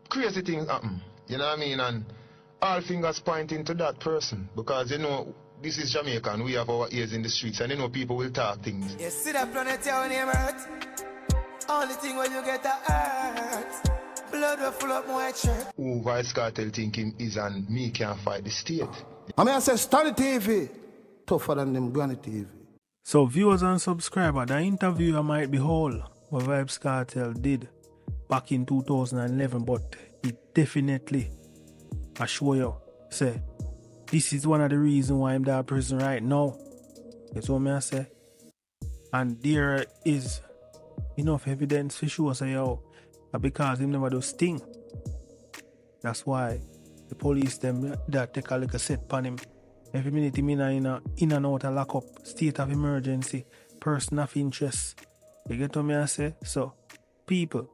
crazy things happen. You know what I mean? And all fingers pointing to that person. Because, you know, this is Jamaica and we have our ears in the streets and, you know, people will talk things. You see that planet here when you hurt? Only thing when you get a hurt. Blood will full up my white shirt. Who Vybz Kartel think him is and me can't fight the state. I mean, I say StannyTV tougher than them Granny TV. So viewers and subscribers, the interview I might be whole what Vybz Kartel did back in 2011, but it definitely assure you, say, this is one of the reasons why I'm in prison right now. That's what I say. And there is enough evidence for sure, say, yo, because him never do sting. That's why the police them that take a little set upon him. Every minute him in and out a lock up, state of emergency, person of interest. You get what I say? So, people,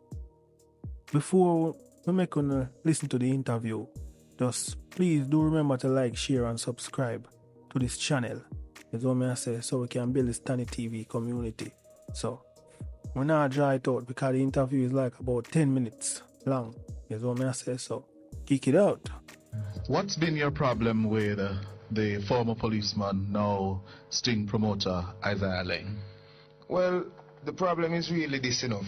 before we make you listen to the interview, just please do remember to like, share and subscribe to this channel. That's what I say, so we can build this StannyTV community. So, we're not dry it out because the interview is like about 10 minutes long. That's what I say, so kick it out. What's been your problem with the former policeman, now sting promoter, Isaiah Lang? Well, the problem is really this, you know,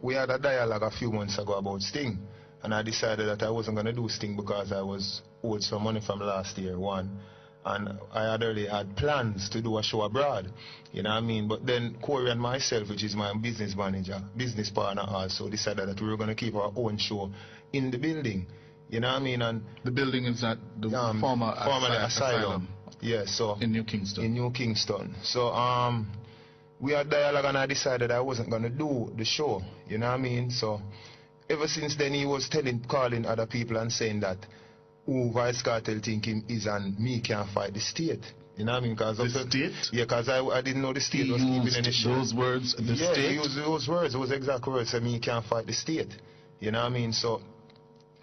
we had a dialogue a few months ago about sting. And I decided that I wasn't going to do sting because I was owed some money from last year, one. And I had already had plans to do a show abroad, you know what I mean? But then Corey and myself, which is my business manager, business partner also, decided that we were going to keep our own show in the building, you know what I mean? And the building is at the former asylum. Yeah, so in New Kingston. In New Kingston. So we had dialogue and I decided I wasn't going to do the show, you know what I mean? So ever since then he was calling other people and saying that who Vybz Kartel think him is and me can't fight the state. You know what I mean? Cause the state? Yeah, because I didn't know the state was keeping any show. Those words, the state? Yeah, he used those words, those exact words, so me can't fight the state. You know what I mean? So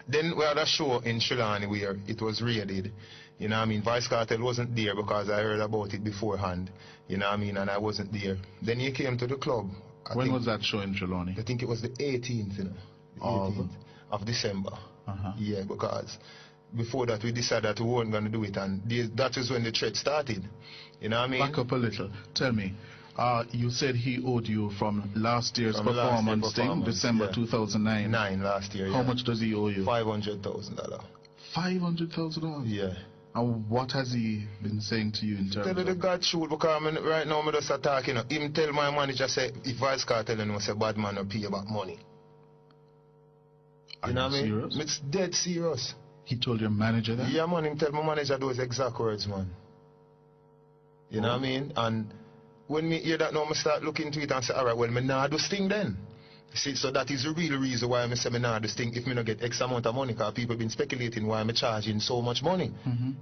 then we had a show in Shillani where it was raided. You know what I mean? Vybz Kartel wasn't there because I heard about it beforehand. You know what I mean? And I wasn't there. Then he came to the club. When was that show in Shillani? I think it was the 18th, you know. The 18th of December. Yeah, because before that we decided that we weren't going to do it, and that was when the threat started. You know what I mean? Back up a little. Tell me, you said he owed you from last year's performance thing, December 2009. Last year, yeah. How much does he owe you? $500,000. $500,000? Yeah. And what has he been saying to you in terms of? Tell you the God truth, because right now I'm just attacking him. Him tell my manager, say, if Vybz Kartel knows a bad man will pay you back money. You know what I mean? Serious? It's dead serious. He told your manager that? Yeah, man. Him tell my manager those exact words, man. You know what I mean? And when me hear that now, I start looking into it and say, all right, well, me nah do sting then. See, so that is the real reason why I say me nah do sting if me not get X amount of money, because people been speculating why I'm charging so much money.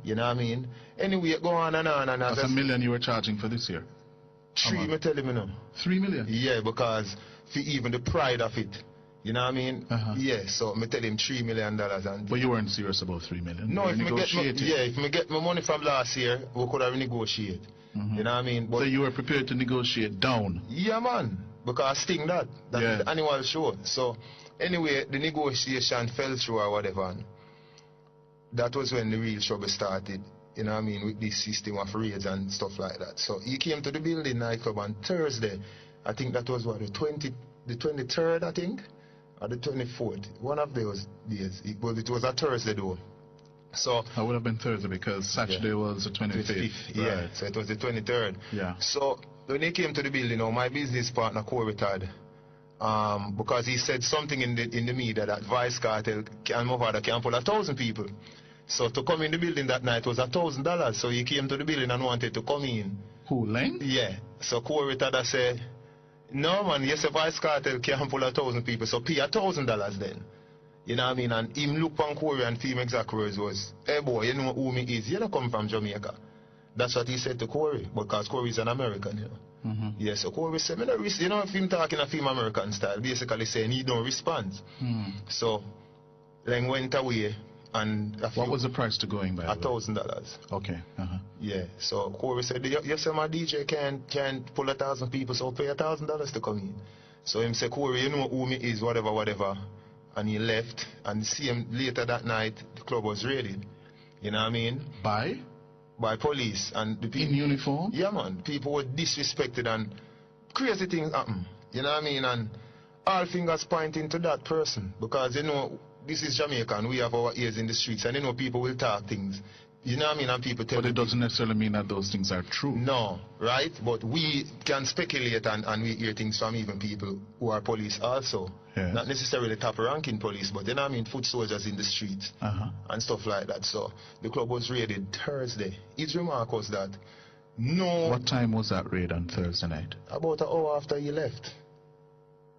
You know what I mean? Anyway, go on and on. And that's $1 million you were charging for this year? 3, me tell him, you know. 3 million? Yeah, because for even the pride of it. You know what I mean? Yeah, so I tell him $3 million. And but you weren't serious about $3 million? No, if I get my money from last year, we could have negotiated. You know what I mean? But so you were prepared to negotiate down? Yeah, man. Because Sting that. That's the annual show. So anyway, the negotiation fell through or whatever. And that was when the real trouble started. You know what I mean? With this system of raids and stuff like that. So he came to the building nightclub on Thursday. I think that was what, the 23rd, I think? Or the 24th, one of those days. It was a Thursday though. So that would have been Thursday because Saturday was the 25th. Yeah, right. So it was the 23rd. Yeah. So when he came to the building, my business partner Corey had, because he said something in the media that Vybz Kartel can pull 1,000 people. So to come in the building that night was $1,000. So he came to the building and wanted to come in. Who, Lang? Yeah. So Corey had said, no man, yes, a Vybz Kartel can pull 1,000 people, so pay $1,000 then. You know what I mean? And him look on Corey and him exact words was, hey boy, you know who me is, you don't come from Jamaica. That's what he said to Corey, because Corey is an American, you know. Yeah, so Corey said, you know, if him talking a film American style, basically saying he don't respond. So, Lang went away. And what was the price to going by? $1,000. Okay. Yeah. So Corey said, you say my DJ can't pull 1,000 people, so pay $1,000 to come in. So him say, Corey, you know who me is, whatever. and he left. And same later that night, the club was raided. You know what I mean? By police. And the people, in uniform? Yeah, man. People were disrespected and crazy things happen. You know what I mean? And all fingers pointing to that person. Because, you know, this is Jamaica and we have our ears in the streets. And, you know, people will talk things. You know what I mean? And people tell But it doesn't necessarily mean that those things are true. No, right? But we can speculate and we hear things from even people who are police also. Yes. Not necessarily top ranking police, but you know what I mean? Foot soldiers in the streets and stuff like that. So the club was raided Thursday. His remark was that no... What time was that raid on Thursday night? About an hour after he left.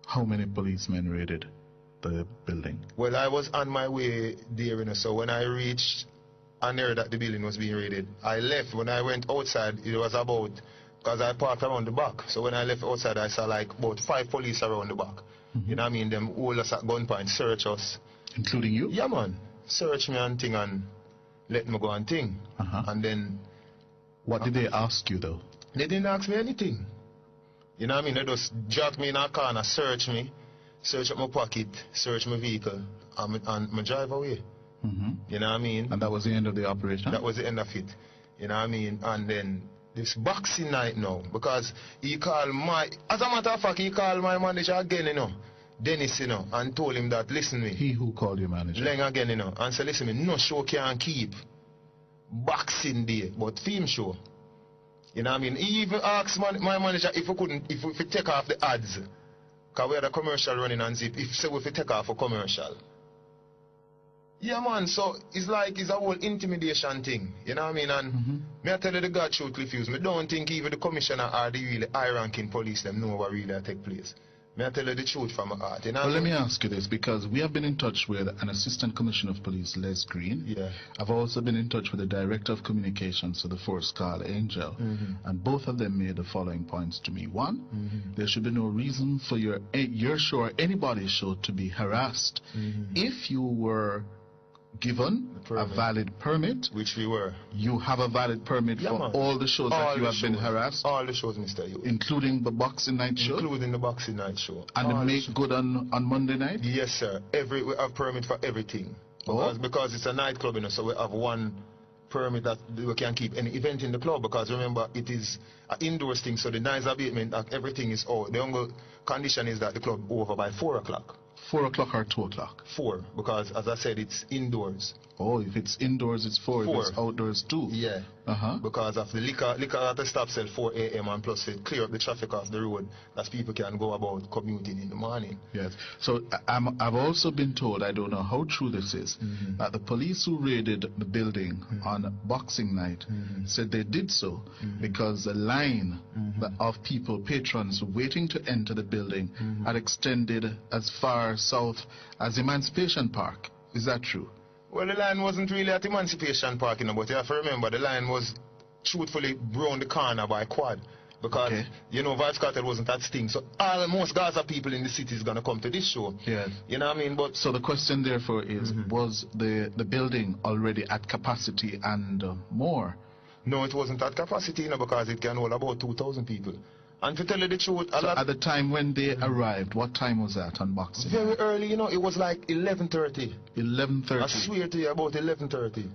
How many policemen raided the building? Well, I was on my way there, you know, so when I reached... I heard that the building was being raided. I left. When I went outside, it was about, because I parked around the back. So when I left outside, I saw like about 5 police around the back. You know what I mean? Them hold us at gunpoint, search us. Including you? Yeah, man. Search me and thing and let me go and thing. And then... What did they ask you though? They didn't ask me anything. You know what I mean? They just dragged me in a car and search me, search up my pocket, search my vehicle, and my drive away. You know what I mean? And that was the end of the operation? That was the end of it. You know what I mean? And then this boxing night now, because he called as a matter of fact, he called my manager again, you know, Dennis, you know, and told him that, listen me. He who called your manager? Leng again, you know, and said, listen me, no show can keep boxing day, but theme show. You know what I mean? He even asked my manager if we take off the ads, because we had a commercial running on Zip, if we take off a commercial. Yeah, man, so it's like it's a whole intimidation thing, you know what I mean? And me I tell you the God truth, Clifuse, me don't think even the commissioner or the really high-ranking police them know what really take place. Me I tell you the truth from my heart, you know. Well, let me ask you this, because we have been in touch with an assistant commissioner of police, Les Green. Yeah. I've also been in touch with the director of communications for the force, Carl Angel, and both of them made the following points to me. One, there should be no reason for your show or anybody's show to be harassed. If you were given a valid permit, which we were, you have a valid permit for man. all the shows all that you have been harassed, all the shows, Mr. Yu, including the boxing night show, including the boxing night show, and the make good on Monday night. Yes, sir. We have permit for everything because it's a nightclub, you know, so we have one permit that we can keep any event in the club, because remember it is an indoors thing, so the noise abatement, everything is out. The only condition is that the club over by 4 o'clock. 4 o'clock or 2 o'clock? 4, because as I said, it's indoors. Oh, if it's indoors, it's 4. If it's outdoors, 2. Yeah. Because of the liquor at the stop sell 4 a.m. and plus it clear up the traffic off the road that people can go about commuting in the morning. Yes. So I've also been told, I don't know how true this is, that the police who raided the building on Boxing Night said they did so because the line of people, patrons waiting to enter the building had extended as far south as Emancipation Park. Is that true? Well, the line wasn't really at Emancipation Park, you know, but you have to remember the line was truthfully round the corner by Quad. Because, you know, Vybz Kartel wasn't at Sting. So most Gaza people in the city is going to come to this show. Yes. You know what I mean? But so the question therefore is, was the building already at capacity and more? No, it wasn't at capacity, you know, because it can hold about 2,000 people. And to tell you the truth, at the time when they arrived, what time was that on Boxing? Very early, you know, it was like 11:30. 11:30? I swear to you, about 11:30.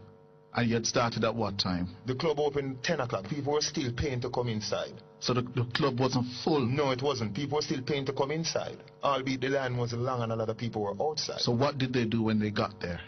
And you had started at what time? The club opened 10 o'clock. People were still paying to come inside. So the club wasn't full? No, it wasn't. People were still paying to come inside. Albeit the line was long and a lot of people were outside. So what did they do when they got there?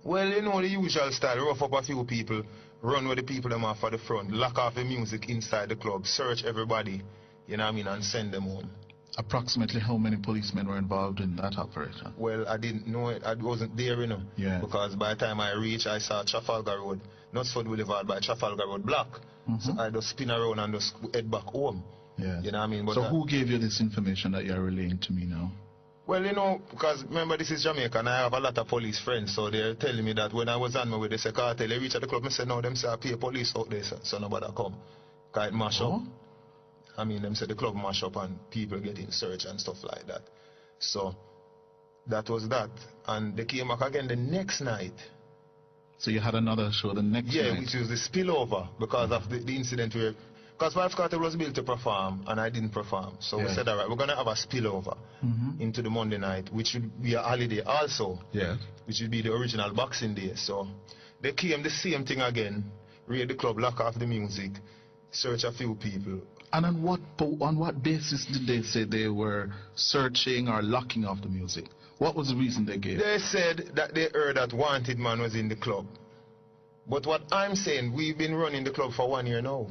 Well, you know, the usual style, rough up a few people, run with the people them off at the front, lock off the music inside the club, search everybody, you know what I mean, and send them home. Approximately how many policemen were involved in that operation? Well, I didn't know it. I wasn't there, you know. Yeah. Because by the time I reached, I saw Trafalgar Road, Knutsford Boulevard by Trafalgar Road block. So I just spin around and just head back home. Yeah. You know what I mean? But so who gave you this information that you're relaying to me now? Well, you know, because remember this is Jamaica and I have a lot of police friends, so they're telling me that when I was on my way, they say, Cartel, they reach at the club, I said, no, them say I pay police out there, so nobody come. Because it mash up. I mean, them say the club mash up and people getting searched and stuff like that. So, that was that. And they came back again the next night. So you had another show the next night? Yeah, which was the spillover because of the incident where Because Vybz Kartel was built to perform, and I didn't perform. So we said, all right, we're going to have a spillover into the Monday night, which would be a holiday also, which would be the original Boxing Day. So they came the same thing again, raid the club, lock off the music, search a few people. And on what basis did they say they were searching or locking off the music? What was the reason they gave? They said that they heard that Wanted Man was in the club. But what I'm saying, we've been running the club for 1 year now.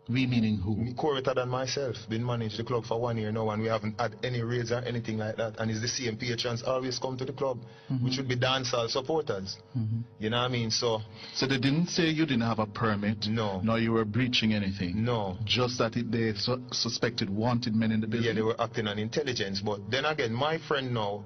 We meaning who? Coretta and myself been managed the club for 1 year now, and we haven't had any raids or anything like that. And it's the same patrons always come to the club, which would be dancehall supporters. You know what I mean? So they didn't say you didn't have a permit? No. Nor you were breaching anything? No. Just that they suspected wanted men in the building? Yeah, they were acting on intelligence. But then again, my friend now,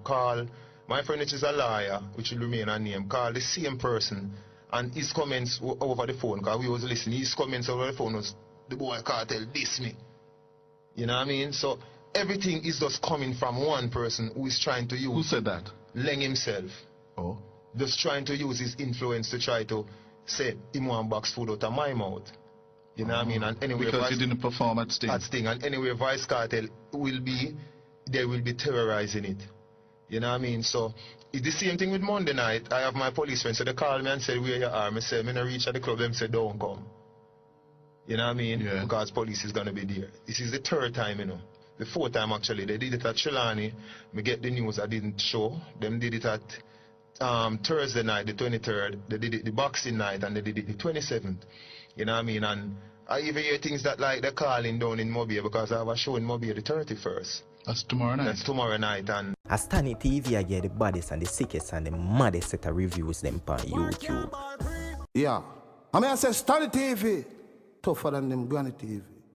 my friend which is a lawyer, which will remain unnamed, called the same person, and his comments over the phone, because we was listening, his comments over the phone was, the boy Kartel diss me. You know what I mean? So everything is just coming from one person who is trying to use... Who said that? Leng himself. Oh. Just trying to use his influence to try to say him one box food out of my mouth. You know what I mean? And anyway, because he didn't perform at Sting. At Sting. And anyway, Vybz Kartel they will be terrorizing it. You know what I mean? So it's the same thing with Monday night. I have my police friends, so they call me and say, where you are? I say, I'm going to reach at the club. Them say, don't come. You know what I mean? Yeah. Because police is going to be there. This is the third time, you know. The fourth time, actually. They did it at Trelawney. Me get the news I didn't show. Them did it at Thursday night, the 23rd. They did it the Boxing night, and they did it the 27th. You know what I mean? And I even hear things that like they're calling down in Mobile, because I have a show in Mobile the 31st. That's tomorrow night? That's tomorrow night. And as StannyTV, I get the baddest and the sickest and the maddest set of reviews them on YouTube. Yeah. I mean, I say StannyTV tougher than them Granny TV.